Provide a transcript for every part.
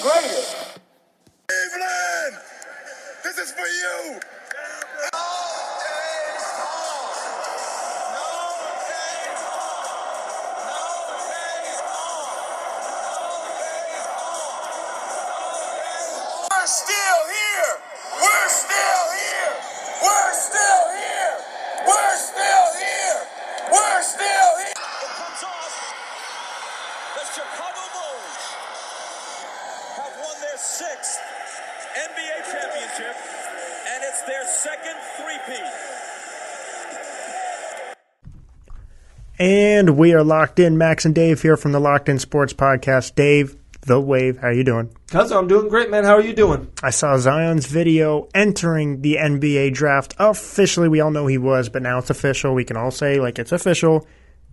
greatest. Cleveland, this is for you. We're still here. We're still here. We're still here. We're still here. We're still here. It comes off. The Chicago Bulls have won their 6th NBA championship, and it's their second three-peat. And we are locked in. Max and Dave here from the Locked In Sports Podcast. Dave, The Wave, how you doing? Cuzzo, I'm doing great, man. How are you doing? I saw Zion's video entering the NBA draft. Officially, we all know he was, but now it's official. We can all say, like, it's official.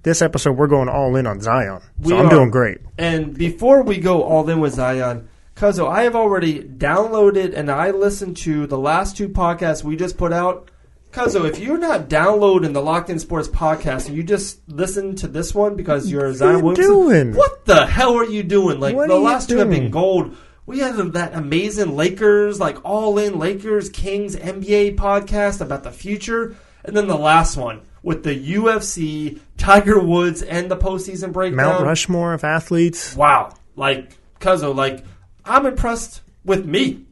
This episode, we're going all in on Zion. So I'm doing great. And before we go all in with Zion, Cuzzo, I have already downloaded and I listened to the last 2 podcasts we just put out. Cuzzo, if you're not downloading the Locked In Sports Podcast and you just listen to this one because you're Zion Williamson, doing? What the hell are you doing? Like, What the are you last 2 have been doing? gold. We had that amazing Lakers, like all-in Lakers, Kings, NBA podcast about the future. And then the last one with the UFC, Tiger Woods, and the postseason breakdown. Mount Rushmore of athletes. Wow. Like, Cuzzo, like, I'm impressed with me.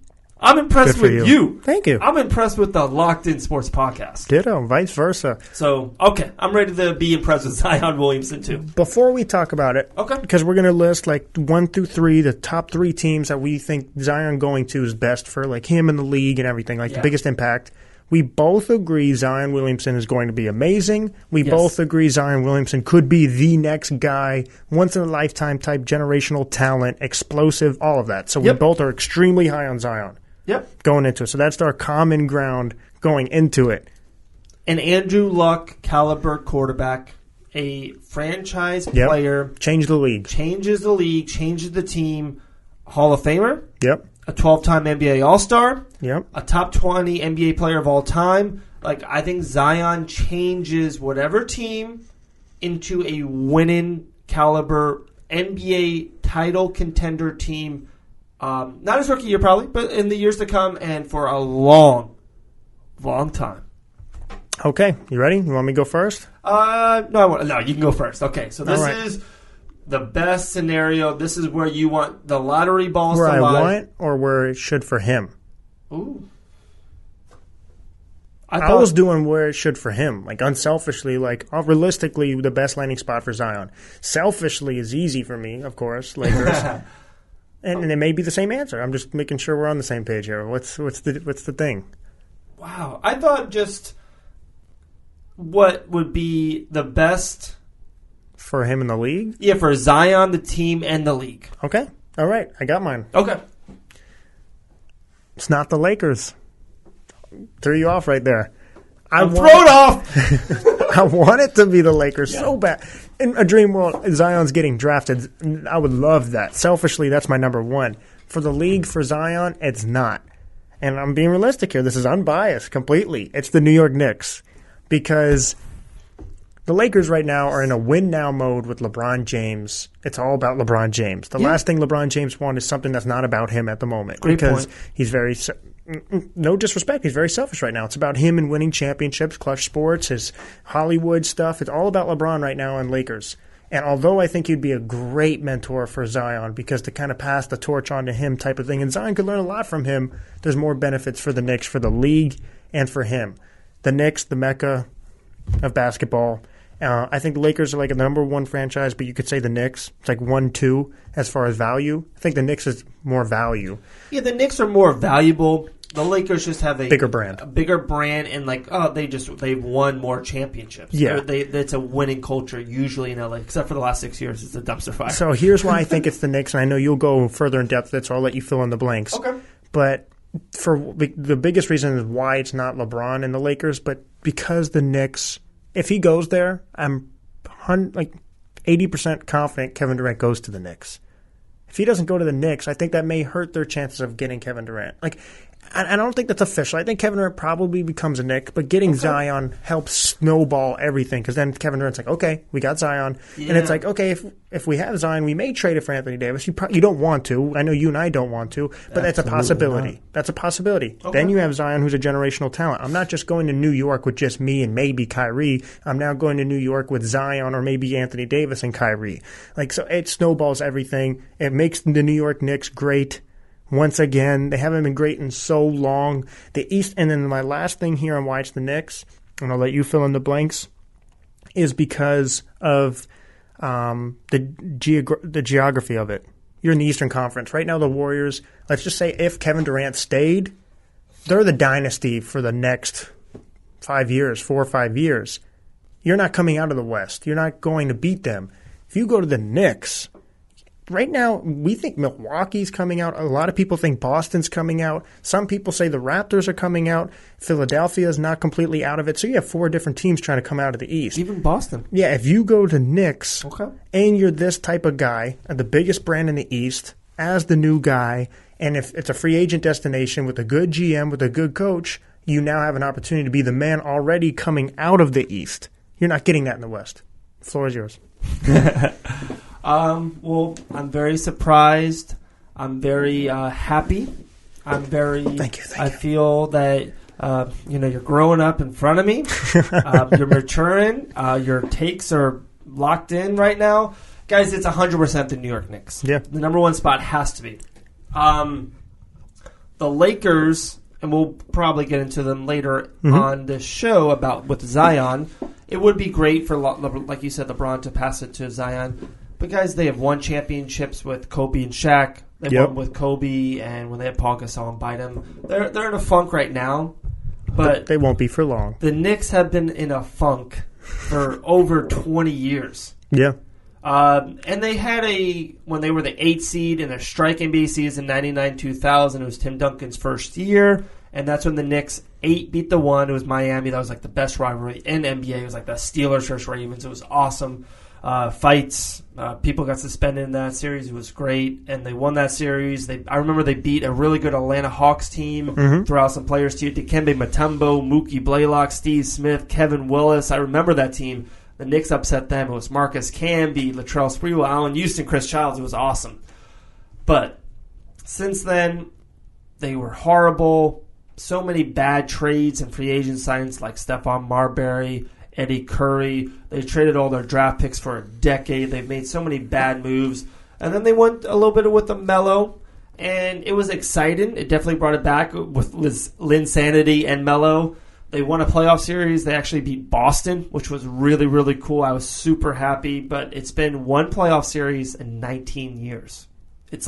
I'm impressed Good for with you. you. Thank you. I'm impressed with the Locked In Sports Podcast. Ditto, vice versa. So, okay, I'm ready to be impressed with Zion Williamson, too. Before we talk about it, Okay. because we're going to list like 1 through 3, the top 3 teams that we think Zion going to is best for like him in the league and everything, like the Yeah. biggest impact. We both agree Zion Williamson is going to be amazing. We Yes. both agree Zion Williamson could be the next guy, once-in-a-lifetime type, generational talent, explosive, all of that. So we Yep. both are extremely high on Zion Yep. going into it. So that's our common ground going into it. An Andrew Luck caliber quarterback, a franchise Yep. player, Change the league. changes the league, changes the team, Hall of Famer, Yep. a 12-time NBA All-Star, Yep. a top 20 NBA player of all time. Like, I think Zion changes whatever team into a winning caliber NBA title contender team. Not his rookie year, probably, but in the years to come and for a long, long time. Okay, you ready? You want me to go first? No, you can go first. Okay, so this All right. is the best scenario. This is where you want the lottery balls Where to I lie. want or where it should for him? Ooh. I was doing where it should for him. Like, unselfishly, like, realistically, the best landing spot for Zion. Selfishly is easy for me, of course, Lakers. and it may be the same answer. I'm just making sure we're on the same page here. What's the thing? Wow. I thought just what would be the best, For him in the league? yeah, for Zion, the team, and the league. Okay. All right. I got mine. Okay. It's not the Lakers. Threw you off right there. I'm thrown off. I want it to be the Lakers so bad. In a dream world, Zion's getting drafted. I would love that. Selfishly, that's my number 1. For the league, for Zion, it's not. And I'm being realistic here. This is unbiased completely. It's the New York Knicks. Because the Lakers right now are in a win-now mode with LeBron James. It's all about LeBron James. The last thing LeBron James wants is something that's not about him at the moment. Great because point. he's very... No disrespect, he's very selfish right now. It's about him and winning championships, clutch sports, his Hollywood stuff. It's all about LeBron right now and Lakers. And although I think he'd be a great mentor for Zion because to kind of pass the torch on to him type of thing, and Zion could learn a lot from him, there's more benefits for the Knicks, for the league, and for him. The Knicks, the mecca of basketball. I think the Lakers are like a number 1 franchise, but you could say the Knicks. It's like 1-2 as far as value. I think the Knicks is more value. Yeah, the Knicks are more valuable. The Lakers just have a Bigger brand. a bigger brand, and like they've won more championships. Yeah. It's a winning culture usually in LA, except for the last 6 years. It's a dumpster fire. So here's why I think it's the Knicks, and I know you'll go further in depth with it, so I'll let you fill in the blanks. Okay. But for the biggest reason is why it's not LeBron and the Lakers, but because the Knicks, if he goes there, I'm like 80% confident Kevin Durant goes to the Knicks. if he doesn't go to the Knicks, I think that may hurt their chances of getting Kevin Durant. Like, I don't think that's official. I think Kevin Durant probably becomes a Knick, but getting Zion helps snowball everything because then Kevin Durant's like, okay, we got Zion. Yeah. And it's like, okay, if we have Zion, we may trade it for Anthony Davis. You don't want to. I know you and I don't want to, but that's a possibility. That's a possibility. Okay. Then you have Zion, who's a generational talent. I'm not just going to New York with just me and maybe Kyrie. I'm now going to New York with Zion or maybe Anthony Davis and Kyrie. Like, so it snowballs everything. It makes the New York Knicks great. Once again, they haven't been great in so long. The East, and then my last thing here on why it's the Knicks, and I'll let you fill in the blanks, is because of the geography of it. You're in the Eastern Conference. Right now, the Warriors, let's just say if Kevin Durant stayed, they're the dynasty for the next 4 or 5 years. You're not coming out of the West. You're not going to beat them. If you go to the Knicks, right now, we think Milwaukee's coming out. A lot of people think Boston's coming out. Some people say the Raptors are coming out. Philadelphia is not completely out of it. So you have 4 different teams trying to come out of the East. Even Boston. Yeah, if you go to Knicks and you're this type of guy, the biggest brand in the East, as the new guy, and if it's a free agent destination with a good GM, with a good coach, you now have an opportunity to be the man already coming out of the East. You're not getting that in the West. The floor is yours. Well, I'm very surprised. I'm very happy. I'm very. Thank you. I feel that you're growing up in front of me. You're maturing. Your takes are locked in right now, guys. It's 100% the New York Knicks. Yeah, the number one spot has to be. The Lakers, and we'll probably get into them later on this show about with Zion. It would be great for, like you said, LeBron to pass it to Zion. But guys, they have won championships with Kobe and Shaq. They won with Kobe, and when they had Paul Gasol and Bynum, they're in a funk right now. But they won't be for long. The Knicks have been in a funk for over 20 years. Yeah. And they had when they were the 8th seed in their strike NBA season, 99-2000, it was Tim Duncan's first year, and that's when the Knicks 8 beat the 1. It was Miami. That was like the best rivalry in NBA. It was like the Steelers versus Ravens. It was awesome. Fights. People got suspended in that series. It was great, and they won that series. I remember they beat a really good Atlanta Hawks team. Threw out some players too: Dikembe Mutombo, Mookie Blaylock, Steve Smith, Kevin Willis. I remember that team. The Knicks upset them. It was Marcus Camby, Latrell Sprewell, Allen Houston, Chris Childs. It was awesome. But since then, they were horrible. So many bad trades and free agent signings like Stephon Marbury, Eddie Curry. They traded all their draft picks for a decade. They've made so many bad moves. And then they went a little bit with the Melo, and it was exciting. It definitely brought it back with Linsanity and Melo. They won a playoff series. They actually beat Boston, which was really, really cool. I was super happy. But it's been one playoff series in 19 years. It's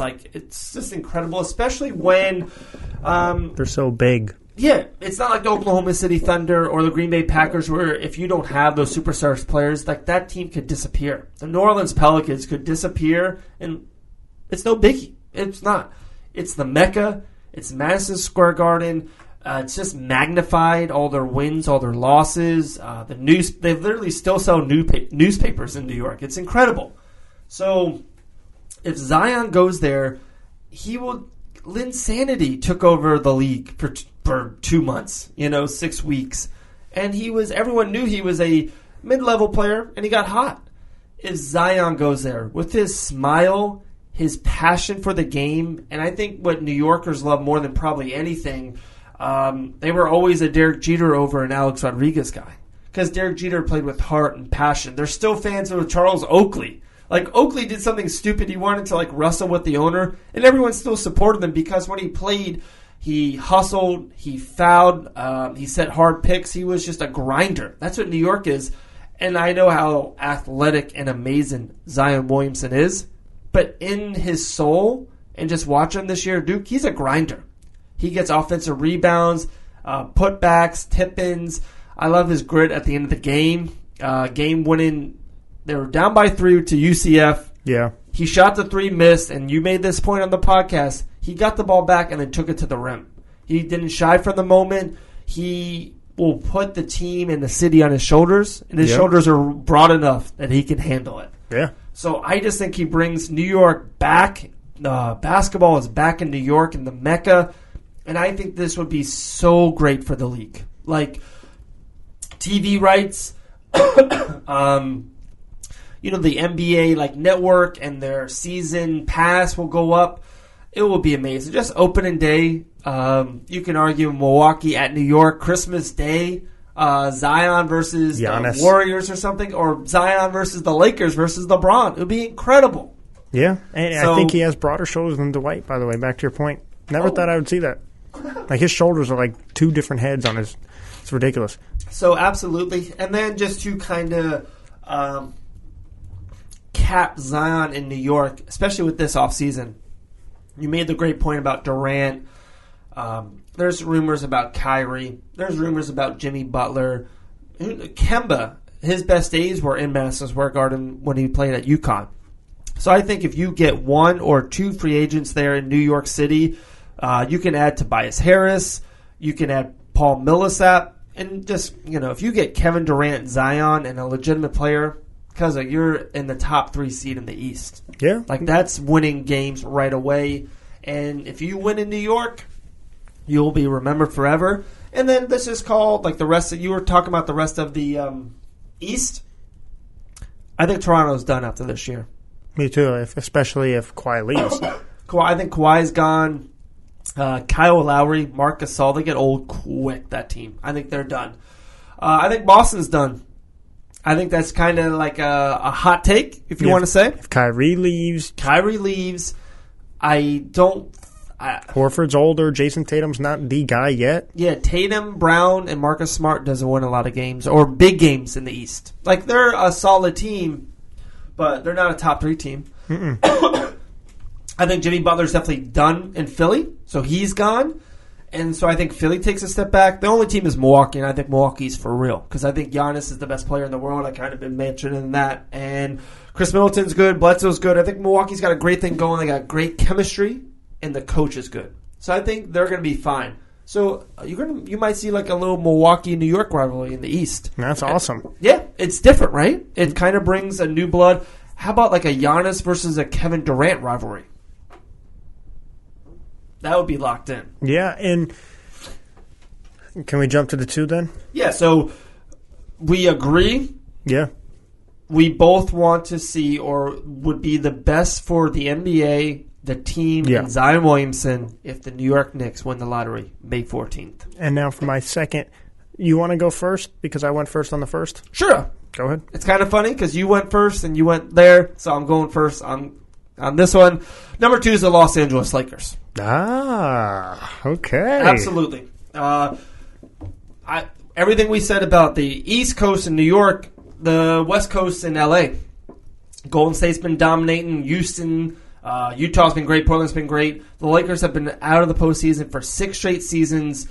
just incredible, especially when they're so big. Yeah, it's not like the Oklahoma City Thunder or the Green Bay Packers where if you don't have those superstar players, like that team could disappear. The New Orleans Pelicans could disappear, and it's no biggie. It's not. It's the Mecca. It's Madison Square Garden. It's just magnified all their wins, all their losses. They literally still sell newspapers in New York. It's incredible. So if Zion goes there, he will. Linsanity took over the league for 2 months, 6 weeks. And everyone knew he was a mid-level player, and he got hot. If Zion goes there, with his smile, his passion for the game, and I think what New Yorkers love more than probably anything, they were always a Derek Jeter over an Alex Rodriguez guy. Because Derek Jeter played with heart and passion. They're still fans of Charles Oakley. Like, Oakley did something stupid. He wanted to, wrestle with the owner, and everyone still supported him because when he played, he hustled, he fouled, he set hard picks. He was just a grinder. That's what New York is. And I know how athletic and amazing Zion Williamson is, but in his soul, and just watching him this year at Duke, he's a grinder. He gets offensive rebounds, putbacks, tip-ins. I love his grit at the end of the game. Game-winning. They were down by 3 to UCF. Yeah. He shot the 3, missed, and you made this point on the podcast. He got the ball back and then took it to the rim. He didn't shy from the moment. He will put the team and the city on his shoulders, and his shoulders are broad enough that he can handle it. Yeah. So I just think he brings New York back Basketball is back in New York in the Mecca, and I think this would be so great for the league. Like, TV rights, the NBA like network and their season pass will go up. It will be amazing. Just opening day. You can argue Milwaukee at New York, Christmas Day, Zion versus the Warriors or something, or Zion versus the Lakers versus LeBron. It would be incredible. Yeah, and I think he has broader shoulders than Dwight, by the way, back to your point. Never thought I would see that. Like, his shoulders are like two different heads on his. It's ridiculous. So, absolutely. And then just to kind of cap Zion in New York, especially with this offseason, you made the great point about Durant. There's rumors about Kyrie. There's rumors about Jimmy Butler. Kemba, his best days were in Madison Square Garden when he played at UConn. So I think if you get one or two free agents there in New York City, you can add Tobias Harris, you can add Paul Millsap, and just, if you get Kevin Durant, Zion, and a legitimate player, because you're in the top 3 seed in the East. Yeah. Like, that's winning games right away. And if you win in New York, you'll be remembered forever. And then this is called, like, the rest of, you were talking about the rest of the East. I think Toronto's done after this year. Me too, especially if Kawhi leaves. I think Kawhi's gone. Kyle Lowry, Marc Gasol, they get old quick, that team. I think they're done. I think Boston's done. I think that's kind of like a hot take, if you want to say. If Kyrie leaves. Horford's older. Jason Tatum's not the guy yet. Yeah, Tatum, Brown, and Marcus Smart doesn't win a lot of games or big games in the East. Like, they're a solid team, but they're not a top 3 team. I think Jimmy Butler's definitely done in Philly, so he's gone. And so I think Philly takes a step back. The only team is Milwaukee, and I think Milwaukee's for real because I think Giannis is the best player in the world. I kind of been mentioning that. And Chris Middleton's good. Bledsoe's good. I think Milwaukee's got a great thing going. They got great chemistry, and the coach is good. So I think they're going to be fine. So you might see like a little Milwaukee-New York rivalry in the East. That's awesome. Yeah, it's different, right? It kind of brings a new blood. How about like a Giannis versus a Kevin Durant rivalry? That would be locked in. Yeah, and can we jump to the 2 then? Yeah, so we agree. Yeah. We both want to see or would be the best for the NBA, the team, and Zion Williamson if the New York Knicks win the lottery May 14th. And now for my second. You want to go first because I went first on the first? Sure. Go ahead. It's kind of funny because you went first and you went there, so I'm going first on this one. Number 2 is the Los Angeles Lakers. Ah, okay. Absolutely. Everything we said about the East Coast in New York, the West Coast in L.A. Golden State's been dominating. Houston, Utah's been great. Portland's been great. The Lakers have been out of the postseason for 6 straight seasons.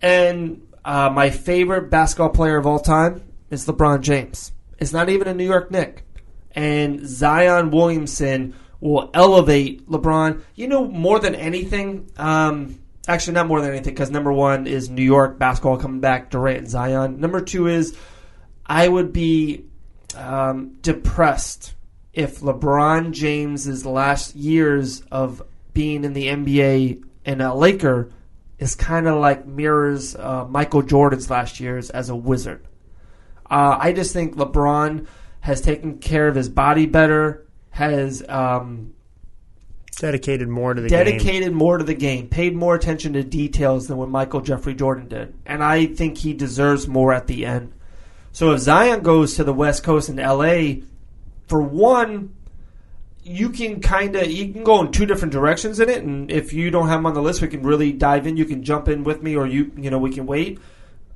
And my favorite basketball player of all time is LeBron James. It's not even a New York Knick. And Zion Williamson will elevate LeBron. More than anything, actually not more than anything, because number 1 is New York basketball coming back, Durant and Zion. Number 2 is I would be depressed if LeBron James's last years of being in the NBA and a Laker is kind of like mirrors Michael Jordan's last years as a Wizard. I just think LeBron has taken care of his body better, has dedicated more to the game, paid more attention to details than what Michael Jeffrey Jordan did. And I think he deserves more at the end. So if Zion goes to the West Coast in L.A., for one, you can go in 2 different directions in it. And if you don't have them on the list, we can really dive in. You can jump in with me, or we can wait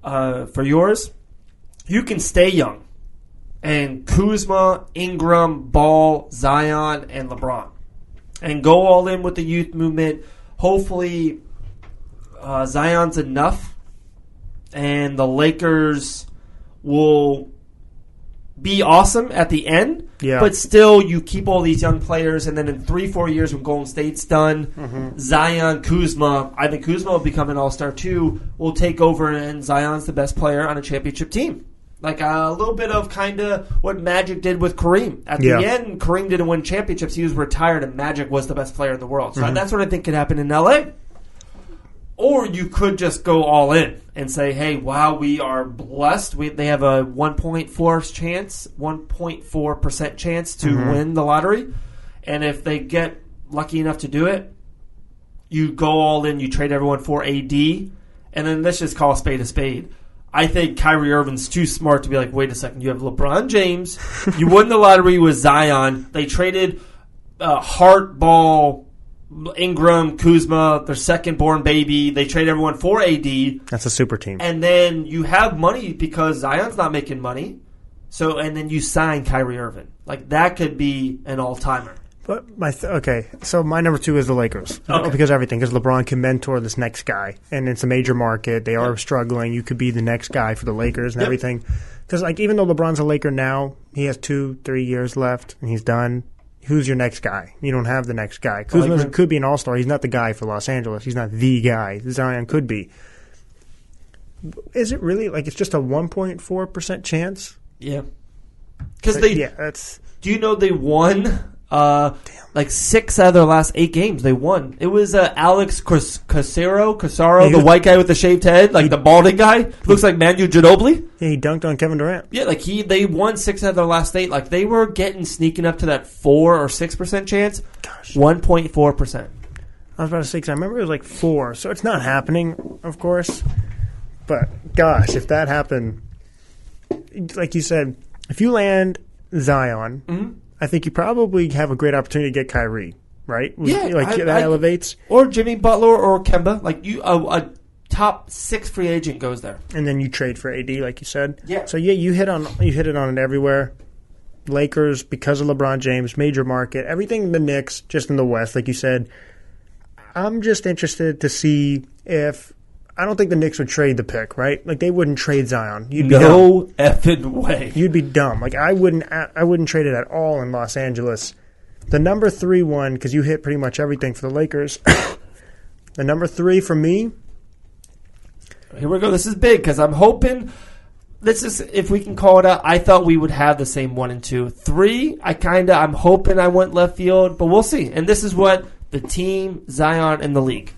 for yours. You can stay young. And Kuzma, Ingram, Ball, Zion, and LeBron. And go all in with the youth movement. Hopefully, Zion's enough. And the Lakers will be awesome at the end. Yeah. But still, you keep all these young players. And then in 3-4 years when Golden State's done, Zion, Kuzma, I think Kuzma will become an all-star too, will take over. And Zion's the best player on a championship team. Like a little bit of kind of what Magic did with Kareem. At the end, Kareem didn't win championships. He was retired, and Magic was the best player in the world. So that's what I think could happen in L.A. Or you could just go all in and say, hey, wow, we are blessed. They have a 1.4% chance to win the lottery. And if they get lucky enough to do it, you go all in, you trade everyone for AD, and then let's just call a spade a spade. I think Kyrie Irving's too smart to be like, wait a second, you have LeBron James, you won the lottery with Zion, they traded Hart, Ball, Ingram, Kuzma, their second-born baby, they trade everyone for AD. That's a super team. And then you have money because Zion's not making money, and then you sign Kyrie Irving. Like, that could be an all-timer. But so my number 2 is the Lakers because everything. Because LeBron can mentor this next guy, and it's a major market. They are struggling. You could be the next guy for the Lakers and everything. Because even though LeBron's a Laker now, he has 2-3 years left, and he's done. Who's your next guy? You don't have the next guy. Kuzma could be an all-star. He's not the guy for Los Angeles. He's not the guy. Zion could be. Is it really it's just a 1.4% chance? Yeah. Because do you know they won? 6 out of their last 8 games they won. It was Alex Cassaro, the white guy with the shaved head, the balding guy. Looks like Manu Ginobili. Yeah, he dunked on Kevin Durant. Yeah, they won 6 out of their last 8. They were sneaking up to that 4 or 6% chance. Gosh, 1.4%. I was about to say because I remember it was 4, so it's not happening, of course. But gosh, if that happened, like you said, if you land Zion. I think you probably have a great opportunity to get Kyrie, right? Yeah. That elevates. Or Jimmy Butler or Kemba. A top 6 free agent goes there. And then you trade for AD, like you said. Yeah. So, you hit it on it everywhere. Lakers, because of LeBron James, major market. Everything the Knicks, just in the West, like you said. I'm just interested to see if – I don't think the Knicks would trade the pick, right? They wouldn't trade Zion. You'd be no effing way. You'd be dumb. I wouldn't trade it at all in Los Angeles. The number 3 one, because you hit pretty much everything for the Lakers. The number 3 for me. Here we go. This is big because I'm hoping. This is if we can call it out. I thought we would have the same 1 and 2. 3. I'm hoping I went left field, but we'll see. And this is what the team, Zion, and the league.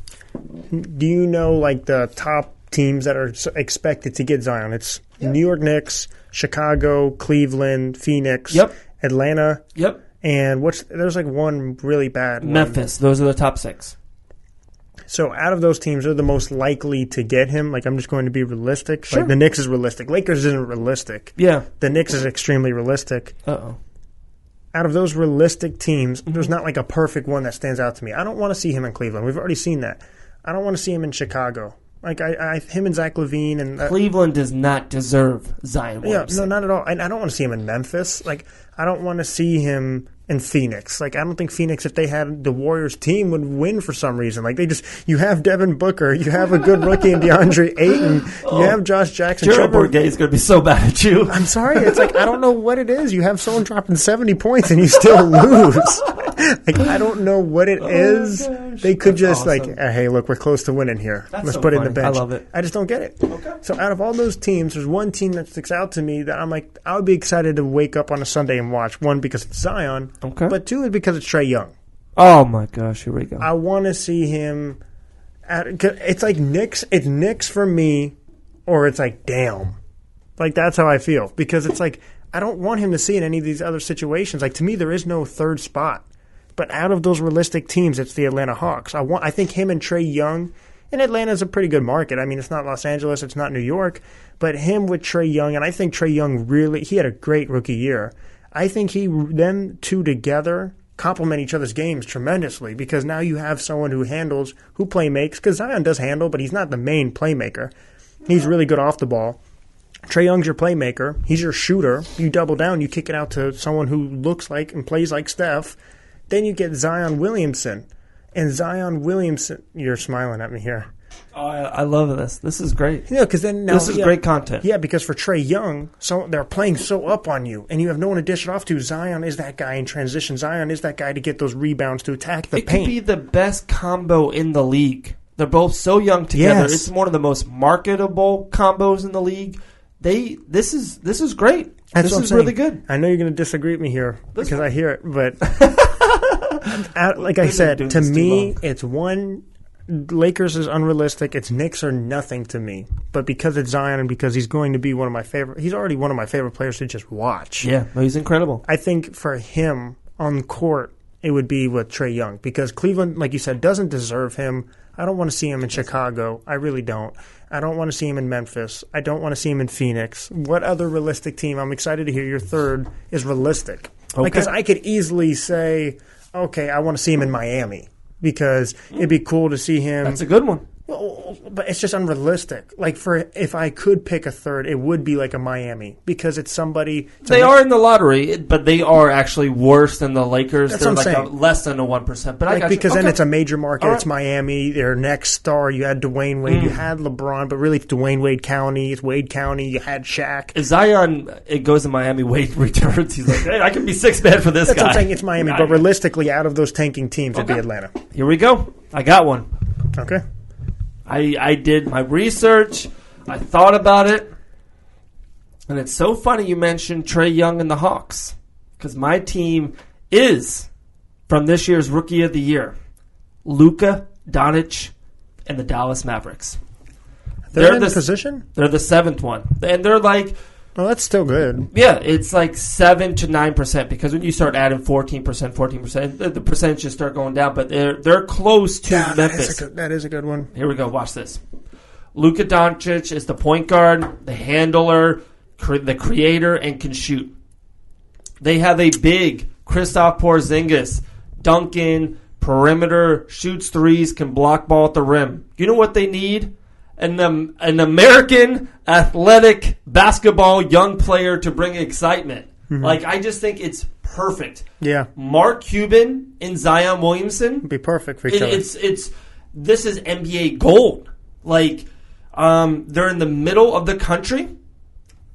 Do you know the top teams that are expected to get Zion? It's New York Knicks, Chicago, Cleveland, Phoenix, Atlanta. Yep. And there's one really bad one. Memphis. Those are the top 6. So out of those teams, they're the most likely to get him. I'm just going to be realistic. Sure. The Knicks is realistic. Lakers isn't realistic. Yeah. The Knicks is extremely realistic. Uh-oh. Out of those realistic teams, there's not a perfect one that stands out to me. I don't want to see him in Cleveland. We've already seen that. I don't want to see him in Chicago. Him and Zach LaVine and Cleveland does not deserve Zion Williamson. Yeah, no, not at all. I don't want to see him in Memphis. I don't want to see him in Phoenix. I don't think Phoenix, if they had the Warriors team, would win for some reason. You have Devin Booker, you have a good rookie in DeAndre Ayton, you have Josh Jackson. Gerald Bourguet is going to be so bad at you. I'm sorry. It's I don't know what it is. You have someone dropping 70 points and you still lose. I don't know what it is. Gosh. They could That's just awesome. Hey, look, we're close to winning here. That's Let's so put it in funny. the bench. I love it. I just don't get it. Okay. So out of all those teams, there's one team that sticks out to me that I'm I would be excited to wake up on a Sunday and watch. 1, because it's Zion. Okay. But 2, because it's Trae Young. Oh my gosh, here we go. I want to see him. It's Knicks. It's Knicks for me, or it's damn. That's how I feel because it's I don't want him to see in any of these other situations. To me, there is no third spot. But out of those realistic teams, it's the Atlanta Hawks. I think him and Trae Young, and Atlanta's a pretty good market. It's not Los Angeles, it's not New York, but him with Trae Young, and I think Trae Young he had a great rookie year. I think them two together complement each other's games tremendously because now you have someone who playmakes, because Zion does handle, but he's not the main playmaker. He's really good off the ball. Trae Young's your playmaker. He's your shooter. You double down, you kick it out to someone who looks like and plays like Steph. Then you get Zion Williamson. And Zion Williamson, you're smiling at me here. Oh, I love this. This is great. Yeah, because then now this is great content. Yeah, because for Trae Young, they're playing so up on you, and you have no one to dish it off to. Zion is that guy in transition. Zion is that guy to get those rebounds to attack the paint. It could be the best combo in the league. They're both so young together. Yes. It's one of the most marketable combos in the league. this is great. That's this what I'm is saying. really good. I know you're going to disagree with me here because I hear it, but like I said, doing to this too me, long. it's one. Lakers is unrealistic. It's Knicks or nothing to me. But because it's Zion and because he's going to be one of my favorite, he's already one of my favorite players to just watch. Yeah, he's incredible. I think for him on the court, it would be with Trae Young because Cleveland, like you said, doesn't deserve him. I don't want to see him in Chicago. I really don't. I don't want to see him in Memphis. I don't want to see him in Phoenix. What other realistic team? I'm excited to hear your third is realistic. Okay. Because I could easily say, okay, I want to see him in Miami because it'd be cool to see him. That's a good one. Well, but it's just unrealistic. Like if I could pick a third, it would be like a Miami because it's somebody. They are in the lottery, but they are actually worse than the Lakers. That's They're what I'm like saying. less than a 1%. But I got because you. then it's a major market. All right. It's Miami. Their next star. You had Dwayne Wade. You had LeBron, but really it's Dwayne Wade County. It's Wade County. You had Shaq. If Zion it goes to Miami, Wade returns. He's like, hey, I can be six man for this That's guy. what I'm saying. It's Miami, but realistically, out of those tanking teams, it'd be Atlanta. Here we go. I got one. Okay. I did my research. I thought about it. And it's so funny you mentioned Trae Young and the Hawks. Because my team is, from this year's Rookie of the Year, Luka Doncic and the Dallas Mavericks. They're in the position? They're the seventh one. And they're like, well, that's still good. yeah, it's like 7 to 9% because when you start adding 14%, the percentages start going down. But they're close to Memphis. That is a good one. Here we go. Watch this. Luka Doncic is the point guard, the handler, the creator, and can shoot. They have a big Kristaps Porzingis, dunking, perimeter, shoots threes, can block ball at the rim. You know what they need? An American athletic basketball young player to bring excitement. Mm-hmm. Like, I just think it's perfect. Yeah. Mark Cuban and Zion Williamson. It'd be perfect for each other. This is NBA gold. Like, they're in the middle of the country.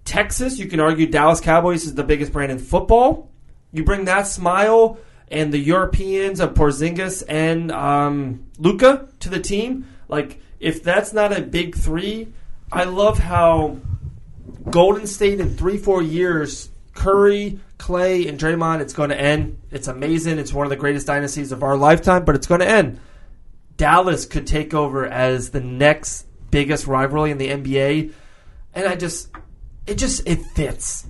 Texas, you can argue Dallas Cowboys is the biggest brand in football. You bring that smile and the Europeans of Porzingis and Luka to the team. Like, if that's not a big three, I love how Golden State in 3-4 years, Curry, Clay, and Draymond, it's going to end. It's amazing. It's one of the greatest dynasties of our lifetime, but it's going to end. Dallas could take over as the next biggest rivalry in the NBA, and it fits.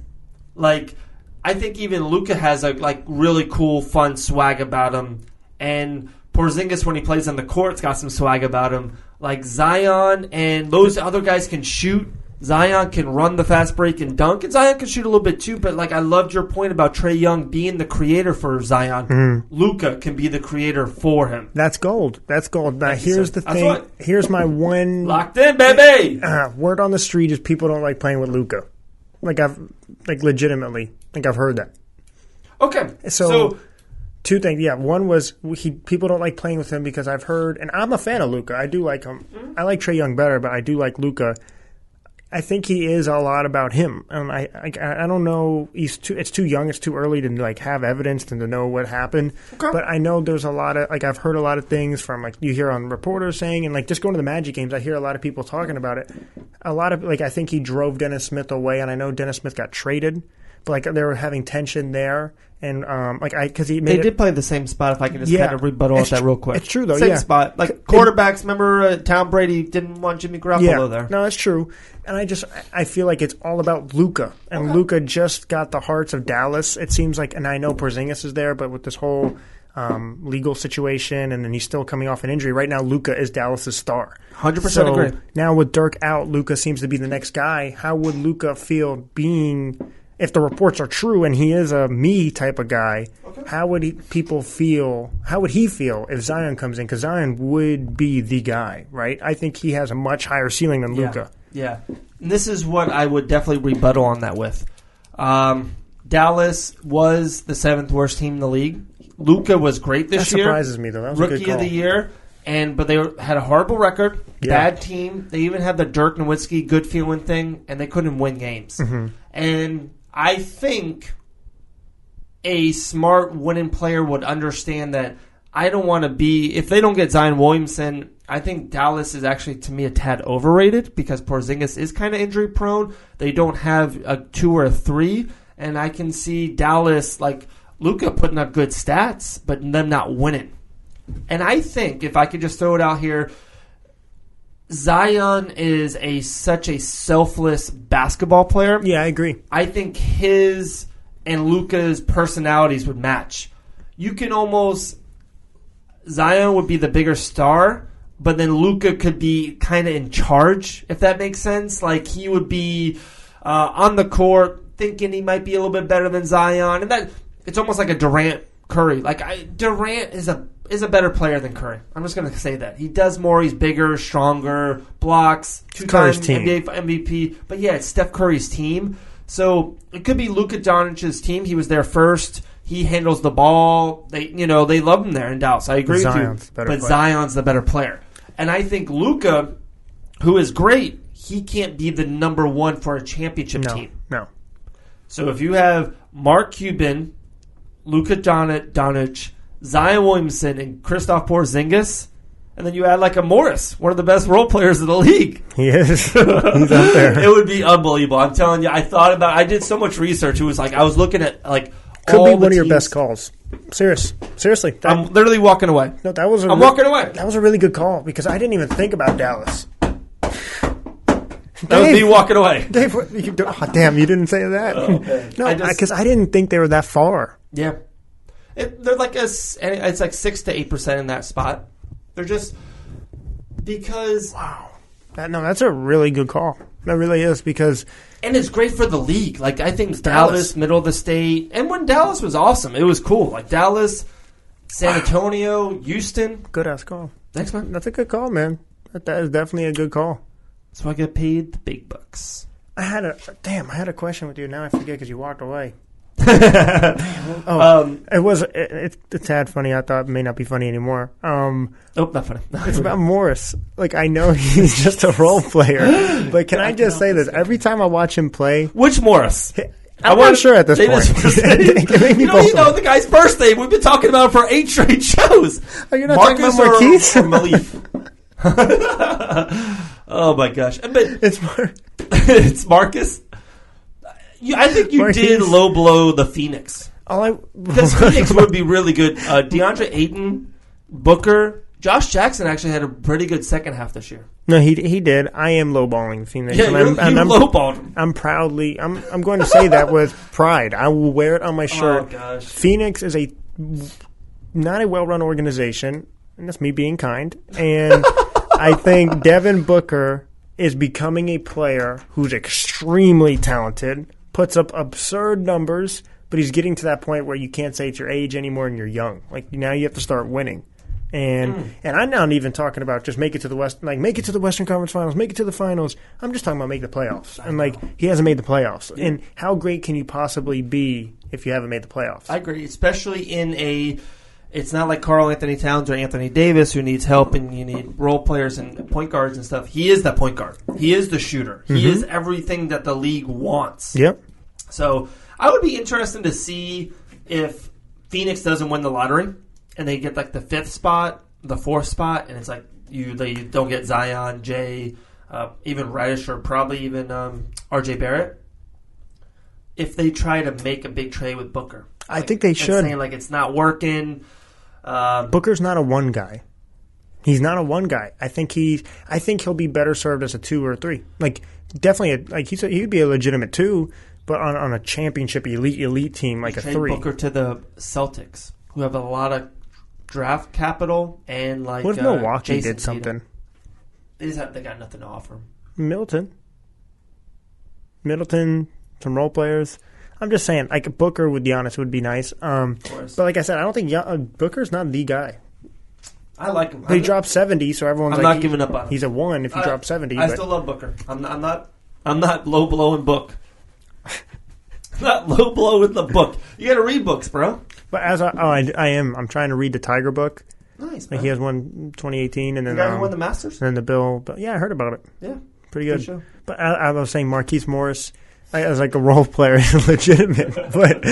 Like, I think even Luka has a really cool, fun swag about him, and Porzingis, when he plays on the court, has got some swag about him. Like Zion and those other guys can shoot. Zion can run the fast break and dunk, and Zion can shoot a little bit too. But I loved your point about Trae Young being the creator for Zion. Mm-hmm. Luka can be the creator for him. That's gold. That's gold. Now here's the thing. Here's my one locked in, baby. Word on the street is people don't like playing with Luka. Legitimately, I've heard that. Okay, so two things. Yeah, one was people don't like playing with him because I've heard, and I'm a fan of Luka. I do like him. Mm-hmm. I like Trae Young better, but I do like Luka. I think he is a lot about him. I don't know. It's too young. It's too early to have evidence and to know what happened. Okay. But I know there's a lot of I've heard a lot of things from you hear on reporters saying and just going to the Magic games. I hear a lot of people talking about it. A lot of I think he drove Dennis Smith away, and I know Dennis Smith got traded. But they were having tension there, and because he made did play the same spot. If I can just kind of rebuttal at that real quick, it's true though. Same spot, quarterbacks. Remember, Tom Brady didn't want Jimmy Garoppolo there. No, that's true. And I feel like it's all about Luka, and Luka just got the hearts of Dallas. It seems like, and I know Porzingis is there, but with this whole legal situation, and then he's still coming off an injury. Right now, Luka is Dallas's star. 100% agree. Now with Dirk out, Luka seems to be the next guy. How would Luka feel being? If the reports are true and he is a me type of guy, how would he feel if Zion comes in? Because Zion would be the guy, right? I think he has a much higher ceiling than Luka. Yeah. And this is what I would definitely rebuttal on that with. Dallas was the 7th worst team in the league. Luka was great this year. That surprises me, though. That was Rookie a good call. of the year. But they had a horrible record, bad team. They even had the Dirk Nowitzki good feeling thing, and they couldn't win games. Mm-hmm. And I think a smart winning player would understand that I don't want to be, if they don't get Zion Williamson, I think Dallas is actually, to me, a tad overrated because Porzingis is kind of injury prone. They don't have a 2 or a 3, and I can see Dallas, like Luka, putting up good stats, but them not winning. And I think, if I could just throw it out here, Zion is such a selfless basketball player. Yeah, I agree. I think his and Luka's personalities would match. You can almost... Zion would be the bigger star, but then Luka could be kind of in charge, if that makes sense. Like, he would be on the court thinking he might be a little bit better than Zion. And that it's almost like a Durant Curry. Like, Durant is a better player than Curry. I'm just going to say that. He does more. He's bigger, stronger, blocks, 2-time NBA MVP. But yeah, it's Steph Curry's team. So it could be Luka Doncic's team. He was there first. He handles the ball. They love him there in Dallas. I agree with you. But Zion's the better player. And I think Luka, who is great, he can't be the number one for a championship team. No. So if you have Mark Cuban, Luka Doncic, Zion Williamson, and Kristaps Porzingis, and then you add like a Morris, one of the best role players in the league. He is. He's up there. It would be unbelievable. I'm telling you, I did so much research. It was like I was looking at like could be one of your best calls. Seriously. I'm literally walking away. No, that was. I'm walking away. That was a really good call because I didn't even think about Dallas. That was me walking away. Dave, damn, you didn't say that. Oh, okay. No, because I didn't think they were that far. Yeah, they're like it's like 6 to 8% in that spot. They're just because that's a really good call. That really is because. And it's great for the league. Like, I think Dallas, middle of the state. And when Dallas was awesome, it was cool. Like, Dallas, San Antonio, Houston. Good-ass call. Thanks, man. That's a good call, man. That is definitely a good call. So I get paid the big bucks. I had a question with you. Now I forget because you walked away. It's a tad funny. I thought it may not be funny anymore. Not funny. It's about Morris. Like, I know he's just a role player, but can I just say this? Every time I watch him play, which Morris? I'm not sure at this point. You know the guy's first name. We've been talking about it for 8 straight shows. Are you not talking about Marquise? Or Malif? Oh my gosh! But it's Marcus. I think you did low blow the Phoenix. Because Phoenix would be really good. DeAndre Ayton, Booker, Josh Jackson actually had a pretty good second half this year. No, he did. I am lowballing Phoenix. Yeah, you lowballed him. I'm proudly. I'm going to say that with pride. I will wear it on my shirt. Oh gosh! Phoenix is not a well-run organization, and that's me being kind. And I think Devin Booker is becoming a player who's extremely talented. Puts up absurd numbers, but he's getting to that point where you can't say it's your age anymore and you're young. Like, now you have to start winning. And I'm not even talking about just make it to the Western Conference Finals, make it to the finals. I'm just talking about make the playoffs. And like, he hasn't made the playoffs. Yeah. And how great can you possibly be if you haven't made the playoffs? I agree, especially it's not like Karl Anthony Towns or Anthony Davis who needs help and you need role players and point guards and stuff. He is that point guard. He is the shooter. He is everything that the league wants. Yep. So I would be interested to see if Phoenix doesn't win the lottery and they get like the 5th spot, the 4th spot, and it's like they don't get Zion, Jay, even Reddish, or probably even RJ Barrett. If they try to make a big trade with Booker. I think they should. Saying like it's not working. Booker's not a one guy. He's not a one guy. I think he'll be better served as a 2 or a 3. Like, definitely, he'd be a legitimate 2, but on a championship elite team like a 3. Booker to the Celtics, who have a lot of draft capital and like. What if Milwaukee Jason did something? They got nothing to offer him. Middleton, some role players. I'm just saying, like, Booker, would be honest, would be nice. But like I said, I don't think Booker's not the guy. I like him. He dropped 70, so everyone's I'm not giving up on him. He's a 1 if he dropped 70. I still love Booker. I'm not low blowing Book. Not low blow with the book. You got to read books, bro. But I am. I'm trying to read the Tiger book. Nice. Like, he has one in 2018, and then the guy who won the Masters. And then the Bill. Yeah, I heard about it. Yeah, pretty good. Show. But I was saying Marquise Morris. As like a role player is legitimate, but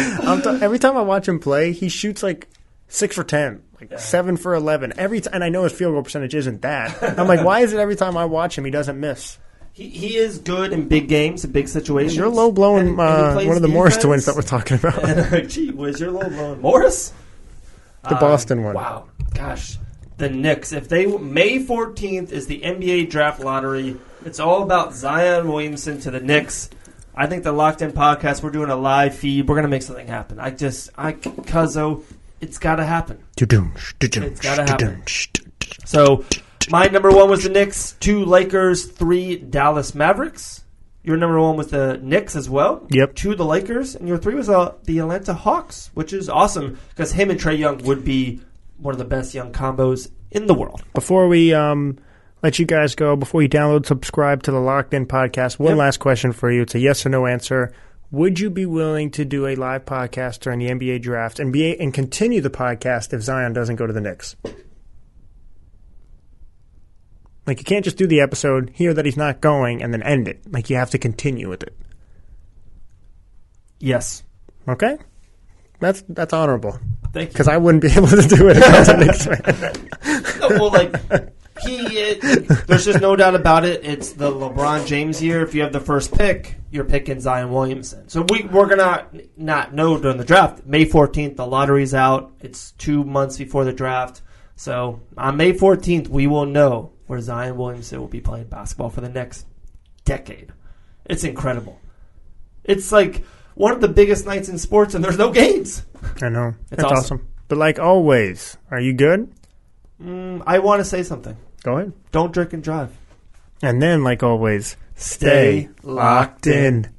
every time I watch him play, he shoots like 6 for 10. Like 7 for 11 every time. And I know his field goal percentage isn't that. I'm like, why is it every time I watch him he doesn't miss? He is good in big games, in big situations. You're low blowing one of the Morris twins that we're talking about. Gee whiz, you're low blowing Morris? The Boston one. Wow. Gosh. The Knicks. If they May 14th is the NBA draft lottery. It's all about Zion Williamson to the Knicks. I think the Locked In podcast, we're doing a live feed. We're going to make something happen. Cuzzo, it's got to happen. It's got to happen. So, my number 1 was the Knicks, 2 Lakers, 3 Dallas Mavericks. Your number 1 was the Knicks as well. Yep. 2 the Lakers. And your 3 was the Atlanta Hawks, which is awesome because him and Trae Young would be one of the best young combos in the world. Before we let you guys go, before you download, subscribe to the Locked In podcast, one last question for you. It's a yes or no answer. Would you be willing to do a live podcast during the NBA draft and continue the podcast if Zion doesn't go to the Knicks? Like, you can't just do the episode, hear that he's not going, and then end it. Like, you have to continue with it. Yes. Okay? That's honorable. Thank you. Because I wouldn't be able to do it if I was a Knicks fan. Well, like, there's just no doubt about it. It's the LeBron James year. If you have the first pick, you're picking Zion Williamson. So we're going to not know during the draft. May 14th, the lottery's out. It's 2 months before the draft. So on May 14th, we will know where Zion Williamson will be playing basketball for the next decade. It's incredible. It's like one of the biggest nights in sports, and there's no games. I know. It's awesome. But like always, are you good? I want to say something. Go ahead. Don't drink and drive. And then, like always, stay locked in.